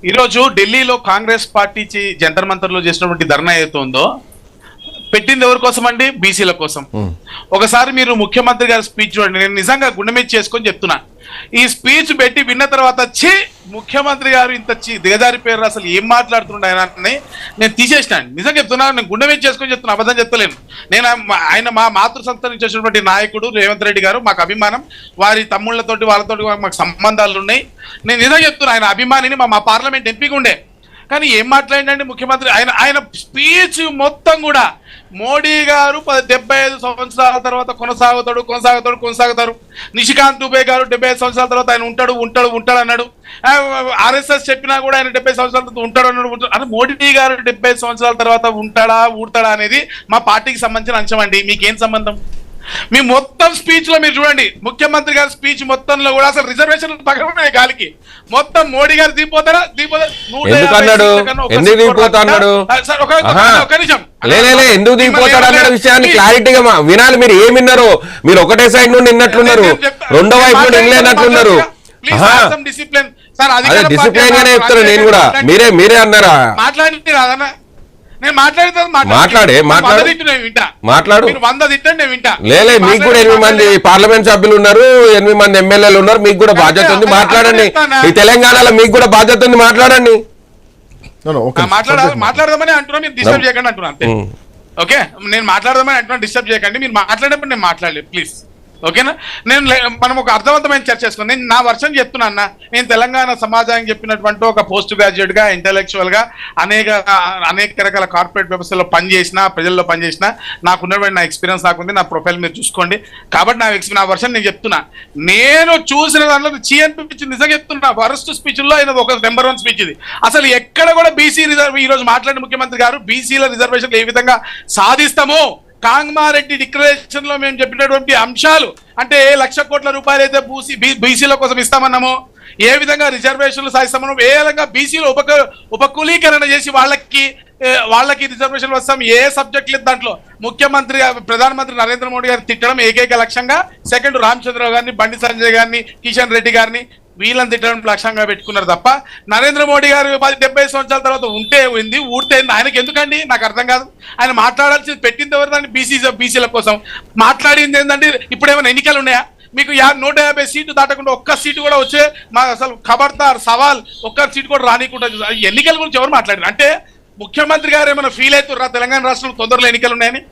ఈరోజు ఢిల్లీలో కాంగ్రెస్ పార్టీ జంతర్ మంతర్లో చేసినటువంటి ధర్నా ఏదైతే ఉందో పెట్టింది ఎవరి కోసం అండి? బీసీల కోసం. ఒకసారి మీరు ముఖ్యమంత్రి గారి స్పీచ్ చూడండి. నేను నిజంగా గుండె మీద చేసుకొని చెప్తున్నా, ఈ స్పీచ్ పెట్టి విన్న తర్వాత ముఖ్యమంత్రి గారు ఇంత దిగజారి పేరు అసలు ఏం మాట్లాడుతుండే ఆయన నేను తీసేసినాను. నిజంగా చెప్తున్నా, నేను గుండె మీద చేసుకొని చెప్తున్నా, అబద్ధం చెప్తలేను. నేను ఆయన మా మాతృ సంస్థ నుంచి వచ్చినటువంటి నాయకుడు రేవంత్ రెడ్డి గారు, మాకు అభిమానం, వారి తమ్ముళ్ళతోటి వాళ్ళతోటి మాకు సంబంధాలు ఉన్నాయి. నేను నిజంగా చెప్తున్నా, ఆయన అభిమానిని, మా పార్లమెంట్ ఎంపీగా ఉండే. కానీ ఏం మాట్లాడిందండి ముఖ్యమంత్రి? ఆయన స్పీచ్ మొత్తం కూడా మోడీ గారు 75 సంవత్సరాల తర్వాత కొనసాగుతారు. నిషికాంత్ దుబే గారు 75 సంవత్సరాల తర్వాత ఆయన ఉంటాడు అన్నాడు. ఆర్ఎస్ఎస్ చెప్పినా కూడా ఆయన 70 సంవత్సరాల తర్వాత ఉంటాడు అంటే మోడీ గారు 75 సంవత్సరాల తర్వాత ఊడతాడా అనేది మా పార్టీకి సంబంధించిన అంశం అండి. మీకేం సంబంధం? మీ మొత్తం స్పీచ్ లో మీరు చూడండి, ముఖ్యమంత్రి గారి స్పీచ్ మొత్తంలో కూడా అసలు రిజర్వేషన్ పక్కన గాలికి మొత్తం మోడీ గారు దిగిపోతారా? ఎందుకు దిగిపోతాడు అన్న విషయాన్ని క్లారిటీగా వినాలి. మీరు ఏమి విన్నారు? మీరు ఒకటే సైడ్ నుండి విన్నట్లున్నారు, రెండో వైపు నుండి వినలేనట్లున్నారు. డిసిప్లిన్ అదే డిసిప్లిన్ గానే చెప్తాను నేను కూడా. మీరే అన్నారా? మాట్లాడి నేను మాట్లాడు. లేలే, మీకు కూడా 8 మంది పార్లమెంట్ సభ్యులు ఉన్నారు, 8 మంది ఎమ్మెల్యేలు ఉన్నారు, మీకు కూడా బాధ్యత ఉంది, మాట్లాడండి. ఈ తెలంగాణలో మీకు కూడా బాధ్యత ఉంది, మాట్లాడండి. మాట్లాడదామని అంటున్నా, మీరు డిస్టర్బ్ చేయకండి అంటున్నా అంతే. ఓకే, నేను మాట్లాడదామని అంటున్నా, డిస్టర్బ్ చేయకండి. మీరు మాట్లాడేప్పుడు నేను మాట్లాడలేదు ప్లీజ్. ఓకేనా? మనం ఒక అర్థవంతమైన చర్చ చేసుకున్నాం. నేను నా వర్షం చెప్తున్నా అన్న. నేను తెలంగాణ సమాజానికి చెప్పినటువంటి ఒక పోస్ట్ గ్రాడ్యుయేట్ గా, ఇంటెలెక్చువల్ గా అనేక రకాల కార్పొరేట్ వ్యవస్థలో పనిచేసిన, ప్రజల్లో పనిచేసిన, నాకున్నటువంటి నా ఎక్స్పీరియన్స్ నాకుంది. నా ప్రొఫైల్ మీరు చూసుకోండి. కాబట్టి నా వర్షం నేను చెప్తున్నా. నేను చూసిన దాంట్లో అనిపించింది, నిజంగా చెప్తున్నా, వరస్ట్ స్పీచ్ లో ఆయన ఒక నెంబర్ 1 స్పీచ్ ఇది. అసలు ఎక్కడ కూడా బీసీ రిజర్వ్ ఈ రోజు మాట్లాడిన ముఖ్యమంత్రి గారు బీసీల రిజర్వేషన్ ఏ విధంగా సాధిస్తామో, కాంగ్మారెడ్డి డిక్లరేషన్ లో మేము చెప్పినటువంటి అంశాలు, అంటే 1,00,000 కోట్ల రూపాయలు అయితే బీసీల కోసం ఇస్తామన్నామో, ఏ విధంగా రిజర్వేషన్లు సాధిస్తామో, ఏ విధంగా బీసీలు ఉపకులీకరణ చేసి వాళ్ళకి రిజర్వేషన్లు వస్తాం, ఏ సబ్జెక్ట్ లేదు దాంట్లో. ప్రధానమంత్రి నరేంద్ర మోడీ గారు తిట్టడం ఏకైక లక్ష్యంగా, సెకండ్ రామచంద్రరావు గారిని, బండి సంజయ్ గారిని, కిషన్ రెడ్డి గారిని, వీళ్ళని తిట్టడం లక్ష్యంగా పెట్టుకున్నారు తప్ప నరేంద్ర మోడీ గారు 70 సంవత్సరాల తర్వాత ఊడితే ఆయనకి ఎందుకండి? నాకు అర్థం కాదు. ఆయన మాట్లాడాల్సింది పెట్టింది ఎవరు? దాన్ని బీసీల కోసం మాట్లాడింది ఏంటంటే, ఇప్పుడు ఏమైనా ఎన్నికలు ఉన్నాయా? మీకు 150 సీట్లు దాటకుండా ఒక్క సీటు కూడా వచ్చే అసలు ఖబర్దార్ సవాల్, ఒక్క సీటు కూడా రానికుండా ఎన్నికల గురించి ఎవరు మాట్లాడారు? అంటే ముఖ్యమంత్రి గారు ఏమైనా ఫీల్ అవుతుర్రా తెలంగాణ రాష్ట్రంలో తొందరలో ఎన్నికలు ఉన్నాయని?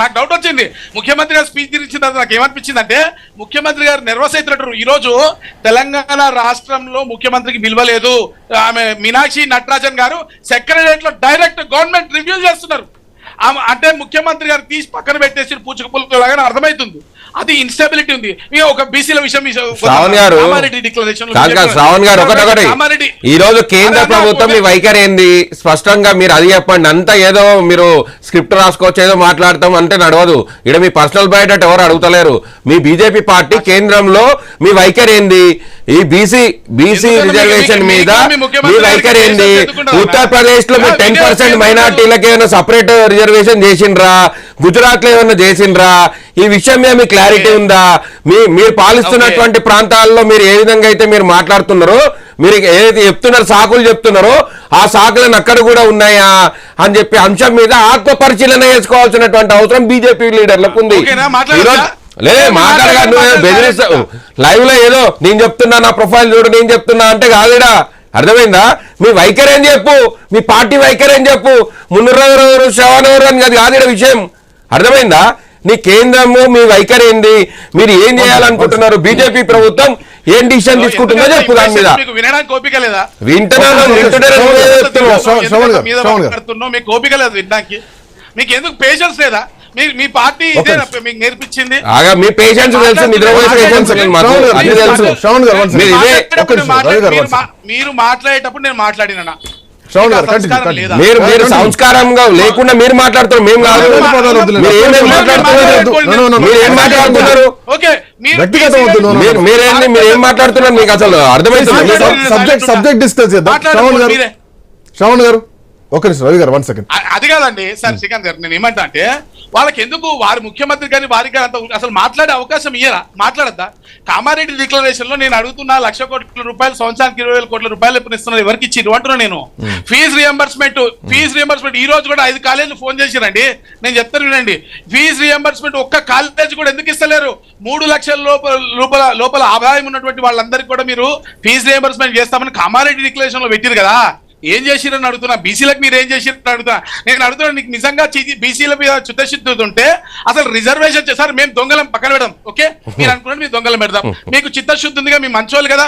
నాకు డౌట్ వచ్చింది. ముఖ్యమంత్రి గారు స్పీచ్ ఇచ్చిన తర్వాత నాకు ఏమనిపించింది అంటే, ముఖ్యమంత్రి గారు నెర్వస్ అవుతున్నట్టు. ఈరోజు తెలంగాణ రాష్ట్రంలో ముఖ్యమంత్రికి విలువలేదు. ఆమె మీనాక్షి నటరాజన్ గారు సెక్రటరియట్ లో డైరెక్ట్ గవర్నమెంట్ రివ్యూ చేస్తున్నారు. అంటే ముఖ్యమంత్రి గారు తీసి పక్కన పెట్టేసి పూచుకులాగానే అర్థమవుతుంది. అది ఇన్స్టెబిలిటీ ఉంది. ఒక బీసీల విషయం శ్రావణ్ గారు ఒకటి, ఈ రోజు కేంద్ర ప్రభుత్వం మీ వైఖరి ఏంది స్పష్టంగా మీరు అది చెప్పండి. అంతా ఏదో మీరు స్క్రిప్ట్ రాసుకోవచ్చు, ఏదో మాట్లాడతాం అంటే నడవదు. ఇక్కడ మీ పర్సనల్ బయోడేటా ఎవరు అడుగుతలేరు. మీ బీజేపీ పార్టీ కేంద్రంలో మీ వైఖరి ఏంది? ఈ బీసీ రిజర్వేషన్ మీద మీ వైఖరి ఏంది? ఉత్తరప్రదేశ్ లో మీరు 10% మైనార్టీలకు ఏమైనా సపరేట్ రిజర్వేషన్ చేసిండ్రా? గుజరాత్ లో ఏమైనా చేసిండ్రా? ఈ విషయం మీద మీ క్లారిటీ ఉందా? మీరు పాలిస్తున్నటువంటి ప్రాంతాల్లో మీరు ఏ విధంగా అయితే మీరు మాట్లాడుతున్నారో, మీరు ఏదైతే చెప్తున్నారో, సాకులు చెప్తున్నారో, ఆ సాకులను అక్కడ కూడా ఉన్నాయా అని చెప్పి అంశం మీద ఆత్మ పరిశీలన చేసుకోవాల్సినటువంటి అవసరం బీజేపీ లీడర్లకు ఉంది. లేదు మాట్లాడగా నువ్వు బెదిరిస్తావు లైవ్ లో, ఏదో నేను చెప్తున్నా, నా ప్రొఫైల్ చూడు, నేను చెప్తున్నా అంటే కాదుడా. అర్థమైందా? మీ వైఖరి ఏం చెప్పు, మీ పార్టీ వైఖరి ఏం చెప్పు. మున్నూరు శ్రవణ్ అని కాదు విషయం. అర్థమైందా? నీ కేంద్రము మీ వైఖరి ఏంది? మీరు ఏం చేయాలనుకుంటున్నారు? బీజేపీ ప్రభుత్వం ఏం డిసిషన్ తీసుకుంటుందో చెప్పు. దాని మీద వినడానికి ఓపిక లేదా? మీకు ఓపిక లేదు వినడానికి? మీకు ఎందుకు పేషెన్స్ లేదా? మీ పార్టీ ఇదే మీకు నేర్పించింది. మీ పేషెన్స్ తెలుసు, నిద్రపోయే పేషెన్స్ తెలుసు. మీరు మాట్లాడేటప్పుడు నేను మాట్లాడినా మీరు సంస్కారంగా లేకుండా మీరు మాట్లాడుతున్నారు, మేము కాదు. మీరు ఏం మాట్లాడుతున్నారు? మీకు అసలు అర్థమైంది? సబ్జెక్ట్ డిస్కస్ చేద్దాం. శ్రవణ్ గారు ఒక నిమిషం, రవి గారు 1 సెకండ్. అది కాదండి సార్, శ్రీకాంత్ గారు, నేను ఏమంటా అంటే వాళ్ళకి ఎందుకు వారి ముఖ్యమంత్రి కానీ వారికి అంత అసలు మాట్లాడే అవకాశం ఇయ్యరా? మాట్లాడద్దా? కామారెడ్డి డిక్లరేషన్ లో నేను అడుగుతున్నా 1,00,000 కోట్ల రూపాయలు, సంవత్సరానికి 20,000 కోట్ల రూపాయలు ఎప్పుడు ఇస్తున్నారు, ఎవరికి ఇచ్చిర్రు అంటున్నా నేను. ఫీజు రియంబర్స్మెంట్ ఈ రోజు కూడా 5 కాలేజీలు ఫోన్ చేసిరండి. నేను చెప్తాను వినండి, ఫీజు రియంబర్స్మెంట్ ఒక్క కాలేజీ కూడా ఎందుకు ఇస్తలేరు? 3 లక్షల లోపల ఆదాయం ఉన్నటువంటి వాళ్ళందరికీ కూడా మీరు ఫీజు రియంబర్స్మెంట్ చేస్తామని కామారెడ్డి డిక్లరేషన్ లో పెట్టిరు కదా, ఏం చేసిరని అడుగుతున్నా. బీసీలకు మీరు ఏం చేసిరని అడుగుతున్నా. నేను అడుగుతున్నా, నీకు నిజంగా బీసీల మీద చిత్తశుద్ధి ఉంటే అసలు రిజర్వేషన్ చేశారు. మేము దొంగలం పక్కన పెడదాం, ఓకే, మీరు అనుకున్నట్టు మీరు దొంగలం పెడదాం. మీకు చిత్తశుద్ధి ఉందిగా, మీ మంచోళ్ళు కదా.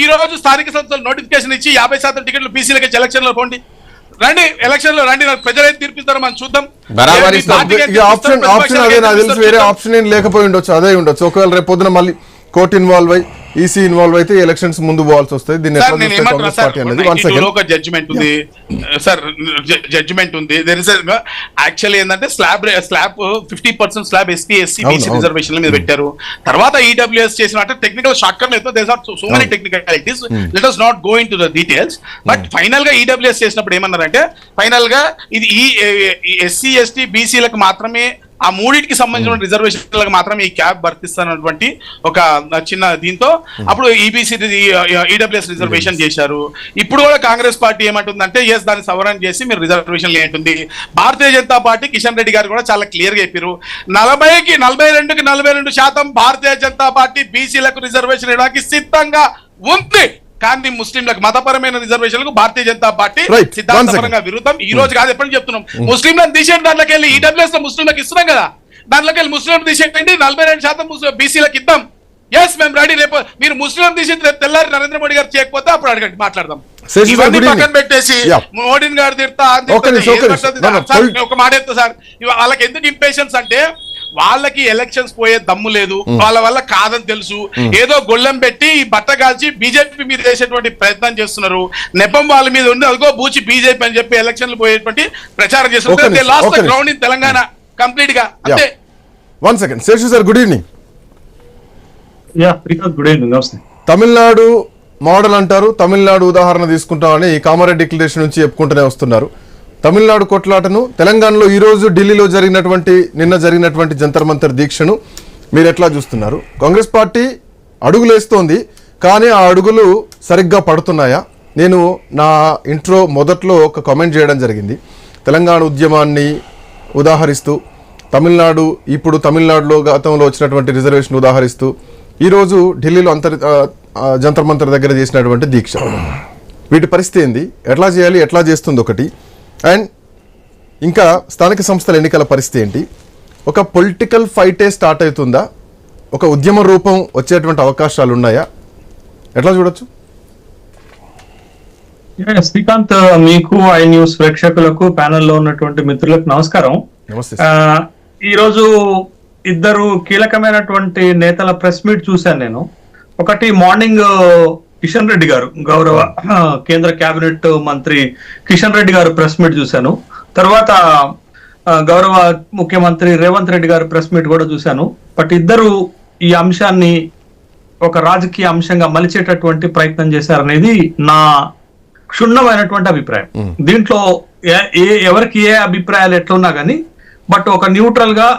ఈ రోజు స్థానిక సంస్థలు నోటిఫికేషన్ ఇచ్చి 50% టికెట్లు బీసీలకి ఎలక్షన్ లో పోండి, రండి ఎలక్షన్ లో రండి, నాకు ప్రజలు ఏం తీర్పిస్తారో మనం చూద్దాం. ఆప్షన్ అదే, నాకు తెలిసి వేరే ఆప్షన్ ఏం లేకపోయి ఉండొచ్చు, అదే ఉండొచ్చు. ఒకవేళ రేపు పొద్దున మళ్ళీ కోర్టు ఇన్వాల్వ్ అయ్యి ఈసీ ఇన్వాల్వ్ అయితే ఎలక్షన్స్ ముందు పోవాల్సి వస్తుంది. దీన్ని జడ్జిమెంట్ ఉంది సార్, జడ్జిమెంట్ ఉంది. యాక్చువల్లీ ఏంటంటే slab 50% slab ST SC BC reservation మీద పెట్టారు. తర్వాత ఈడబ్ల్యూఎస్ చేసిన technical short cut so many technicalities, let us not go into the details. But final గా ఈడబ్ల్యూఎస్ చేసినప్పుడు ఏమన్నారంటే, ఫైనల్ గా ఇది ఈ ఎస్సీ ఎస్టీ బీసీలకు మాత్రమే, ఆ మూడింటికి సంబంధించిన రిజర్వేషన్లకు మాత్రమే ఈ క్యాబ్ వర్తిస్తున్నటువంటి ఒక చిన్న దీంతో అప్పుడు ఈబీసీ ఈడబ్ల్యూఎస్ రిజర్వేషన్ చేశారు. ఇప్పుడు కూడా కాంగ్రెస్ పార్టీ ఏమంటుందంటే, ఎస్ దాన్ని సవరణ చేసి మీరు రిజర్వేషన్ ఏంటుంది. భారతీయ జనతా పార్టీ కిషన్ రెడ్డి గారు కూడా చాలా క్లియర్ గా చెప్పారు, 40కి 42% భారతీయ జనతా పార్టీ బీసీలకు రిజర్వేషన్ ఇవ్వడానికి సిద్ధంగా ఉంది. కానీ ముస్లింలకు మతపరమైన రిజర్వేషన్లకు భారతీయ జనతా పార్టీ సిద్ధాంతపరంగా విరుద్ధం. ఈ రోజు కాదు, ఎప్పటి చెప్తున్నాం, ముస్లింలను తీసేయండి, దాంట్లోకి వెళ్ళి ఈడబ్ల్యూఎస్ లో ముస్లింలకు ఇస్తున్నాం కదా, దాంట్లోకి వెళ్ళి ముస్లింలు తీసేయండి, 42% బీసీలకు ఇద్దాం. ఎస్ మేము రెడీ. రేపు మీరు ముస్లిం తీసి తెల్లారి నరేంద్ర మోడీ గారు చేయకపోతే అప్పుడు అడగండి, మాట్లాడదాం. ఇవన్నీ పక్కన పెట్టేసి మోడీని గారు తిడతా ఒక మాట చెప్తా సార్, వాళ్ళకి ఎందుకు ఇంపేషన్స్ అంటే, వాళ్ళకి ఎలక్షన్స్ పోయే దమ్ము లేదు, వాళ్ళ వల్ల కాదని తెలుసు. ఏదో గొళ్ళెం పెట్టి ఈ బట్ట కాల్చి బీజేపీ మీద చేసేటువంటి ప్రయత్నం చేస్తున్నారు. నెపం వాళ్ళ మీద ఉంది, అదిగో బూచి బీజేపీ అని చెప్పి ఎలక్షన్లు పోయేటువంటి ప్రచారం చేస్తున్నారు. Last ground in Telangana complete గా అంతే. 1 second Seshu sir, good evening. Good evening. Tamil Nadu model అంటారు, తమిళనాడు ఉదాహరణ తీసుకుంటామని కామారెడ్డి డిక్లరేషన్ నుంచి చెప్పుకుంటూనే వస్తున్నారు. తమిళనాడు కొట్లాటను తెలంగాణలో ఈ రోజు ఢిల్లీలో నిన్న జరిగినటువంటి జంతర్ మంతర్ దీక్షను మీరు ఎట్లా చూస్తున్నారు? కాంగ్రెస్ పార్టీ అడుగులేస్తోంది, కానీ ఆ అడుగులు సరిగ్గా పడుతున్నాయా? నేను నా ఇంట్రో మొదట్లో ఒక కామెంట్ చేయడం జరిగింది, తెలంగాణ ఉద్యమాన్ని ఉదాహరిస్తూ ఇప్పుడు తమిళనాడులో గతంలో వచ్చినటువంటి రిజర్వేషన్ ఉదాహరిస్తూ ఈరోజు ఢిల్లీలో జంతర్ మంతర్ దగ్గర చేసినటువంటి దీక్ష, వీటి పరిస్థితి ఏంది, ఎట్లా చేయాలి, ఎట్లా చేస్తుంది ఒకటి, అండ్ ఇంకా స్థానిక సంస్థల ఎన్నికల పరిస్థితి ఏంటి? ఒక పొలిటికల్ ఫైటే స్టార్ట్ అవుతుందా? ఒక ఉద్యమ రూపం వచ్చేటువంటి అవకాశాలు ఉన్నాయా? ఎట్లా చూడొచ్చు? శ్రీకాంత్, మీకు ఐ న్యూస్ ప్రేక్షకులకు, ప్యానెల్లో ఉన్నటువంటి మిత్రులకు నమస్కారం. నమస్తే. ఈ రోజు ఇద్దరు కీలకమైనటువంటి నేతల ప్రెస్ మీట్ చూశాను నేను. ఒకటి మార్నింగ్ కిషన్ రెడ్డి గారు, గౌరవ కేంద్ర కేబినెట్ మంత్రి కిషన్ రెడ్డి గారు ప్రెస్ మీట్ చూశాను. తర్వాత గౌరవ ముఖ్యమంత్రి రేవంత్ రెడ్డి గారు ప్రెస్ మీట్ కూడా చూశాను. బట్ ఇద్దరు ఈ అంశాన్ని ఒక రాజకీయ అంశంగా మలిచేటటువంటి ప్రయత్నం చేశారనేది నా క్షుణ్ణమైనటువంటి అభిప్రాయం. దీంట్లో ఎవరికి ఏ అభిప్రాయాలు ఎట్లున్నా కానీ, బట్ ఒక న్యూట్రల్ గా,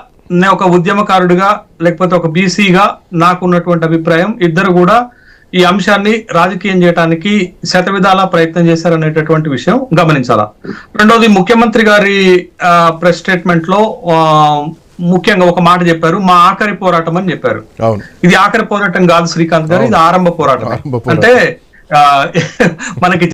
ఒక ఉద్యమకారుడిగా లేకపోతే ఒక బీసీగా నాకున్నటువంటి అభిప్రాయం, ఇద్దరు కూడా ఈ అంశాన్ని రాజకీయం చేయడానికి శతవిధాలా ప్రయత్నం చేశారనేటటువంటి విషయం గమనించాలా. రెండోది, ముఖ్యమంత్రి గారి ప్రెస్ స్టేట్మెంట్ లో ముఖ్యంగా ఒక మాట చెప్పారు, మా ఆఖరి పోరాటం అని చెప్పారు. ఇది ఆఖరి పోరాటం కాదు శ్రీకాంత్ గారు, ఇది ఆరంభ పోరాటం. అంటే మనకి